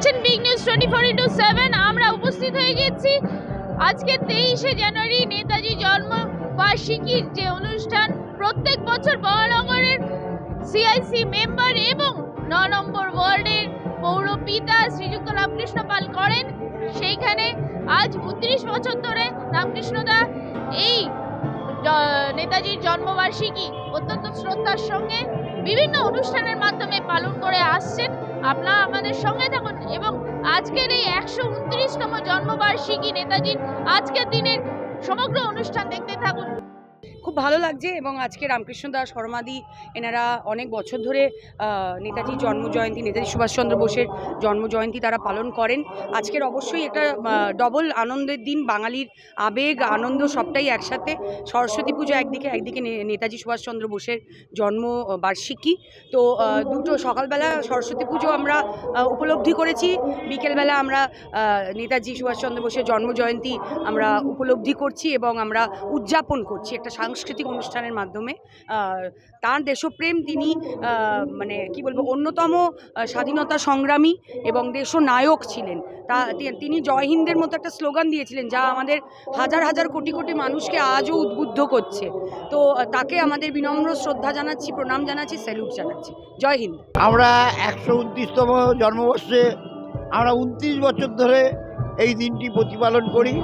দেখছেন big news 24/7। আমরা উপস্থিত হয়ে গেছি আজকে 23শে জানুয়ারি নেতাজি জন্মবার্ষিকীর যে অনুষ্ঠান প্রত্যেক বছর বহনগরের সিআইসি মেম্বার এবং 9 নম্বর ওয়ার্ডের পৌরপিতা শ্রীযুক্ত রামকৃষ্ণ পাল করেন। সেইখানে আজ 29 বছর ধরে রামকৃষ্ণদা এই নেতাজির জন্মবার্ষিকী অত্যন্ত শ্রদ্ধার সঙ্গে বিভিন্ন অনুষ্ঠানের মাধ্যমে পালন করে আসছেন। আপনারা আমাদের সঙ্গে থাকুন এবং আজকের এই 129তম জন্মবার্ষিকী নেতাজির আজকের দিনের সমগ্র অনুষ্ঠান দেখতে থাকুন। খুব ভালো লাগছে এবং আজকে রামকৃষ্ণ দাস সরমাদি এনারা অনেক বছর ধরে নেতাজির জন্মজয়ন্তী, নেতাজি সুভাষচন্দ্র বোসের জন্মজয়ন্তী তারা পালন করেন। আজকের অবশ্যই একটা ডবল আনন্দের দিন, বাঙালির আবেগ আনন্দ সবটাই একসাথে। সরস্বতী পুজো একদিকে নেতাজি সুভাষচন্দ্র বোসের জন্মবার্ষিকী, তো দুটো সকালবেলা সরস্বতী পুজো আমরা উপলব্ধি করেছি, বিকেলবেলা আমরা নেতাজি সুভাষচন্দ্র বোসের জন্মজয়ন্তী আমরা উপলব্ধি করছি এবং আমরা উদযাপন করছি একটা সাংস্কৃতিক অনুষ্ঠানের মাধ্যমে। তার দেশপ্রেম, তিনি মানে কি বলবো, অন্যতম স্বাধীনতা সংগ্রামী এবং দেশনায়ক ছিলেন। তিনি জয় হিন্দের মতো একটা স্লোগান দিয়েছিলেন যা আমাদের হাজার হাজার কোটি কোটি মানুষকে আজও উদ্বুদ্ধ করছে। তো তাকে আমাদের বিনম্র শ্রদ্ধা জানাচ্ছি, প্রণাম জানাচ্ছি, স্যালুট জানাচ্ছি। জয় হিন্দ। আমরা 129তম জন্মবর্ষে আমরা 29 বছর ধরে এই দিনটি প্রতিপালন করি।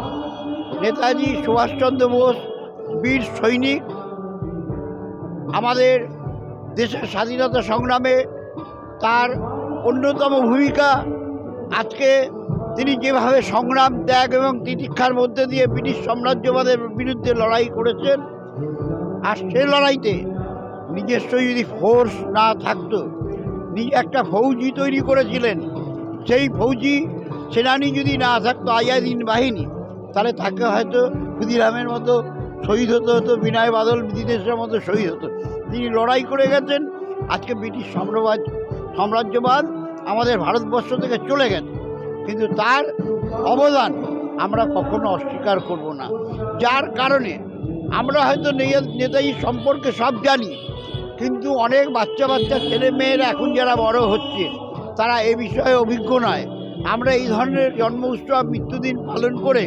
নেতাজি সুভাষচন্দ্র বোস বীর সৈনিক, আমাদের দেশের স্বাধীনতা সংগ্রামে তার অন্যতম ভূমিকা। আজকে তিনি যেভাবে সংগ্রাম, ত্যাগ এবং তিতিক্ষার মধ্যে দিয়ে ব্রিটিশ সাম্রাজ্যবাদের বিরুদ্ধে লড়াই করেছেন, আর সেই লড়াইতে নিজস্ব যদি ফোর্স না থাকতো, একটা ফৌজি তৈরি করেছিলেন, সেই ফৌজি সেনানি যদি না থাকতো, আজাদিন বাহিনী, তাহলে তাকে হয়তো ক্ষুদিরামের মতো শহীদ হতে হতো, বিনয় বাদল দীনেশের মতো শহীদ হতো। তিনি লড়াই করে গেছেন। আজকে ব্রিটিশ সাম্রাজ্যবাদ আমাদের ভারতবর্ষ থেকে চলে গেছে, কিন্তু তার অবদান আমরা কখনো অস্বীকার করব না। যার কারণে আমরা হয়তো নেতাজি সম্পর্কে সব জানি, কিন্তু অনেক বাচ্চা ছেলে মেয়েরা এখন যারা বড় হচ্ছে তারা এ বিষয়ে অভিজ্ঞ নয়। আমরা এই ধরনের জন্ম উৎসব, মৃত্যুদিন পালন করে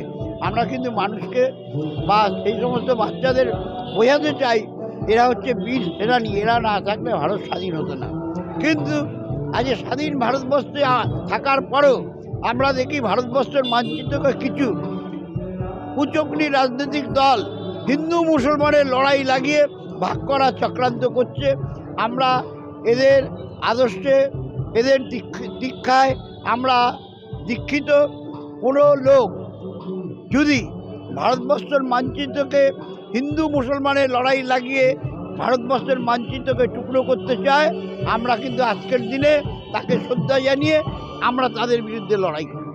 আমরা কিন্তু মানুষকে বা সেই সমস্ত বাচ্চাদের বোঝাতে চাই এরা হচ্ছে বীর সেনানী, এরা না থাকলে ভারত স্বাধীন হতো না। কিন্তু আজ স্বাধীন ভারতবর্ষে থাকার পরেও আমরা দেখি ভারতবর্ষের মানচিত্রকে কিছু কুচক্রী রাজনৈতিক দল হিন্দু মুসলমানের লড়াই লাগিয়ে ভাগ করার চক্রান্ত করছে। আমরা এদের আদর্শে, এদের দীক্ষায় আমরা দীক্ষিত। কোনো লোক যদি ভারতবর্ষের মানচিত্রকে হিন্দু মুসলমানের লড়াই লাগিয়ে ভারতবর্ষের মানচিত্রকে টুকরো করতে চায়, আমরা কিন্তু আজকের দিনে তাকে শ্রদ্ধা জানিয়ে আমরা তাদের বিরুদ্ধে লড়াই করি।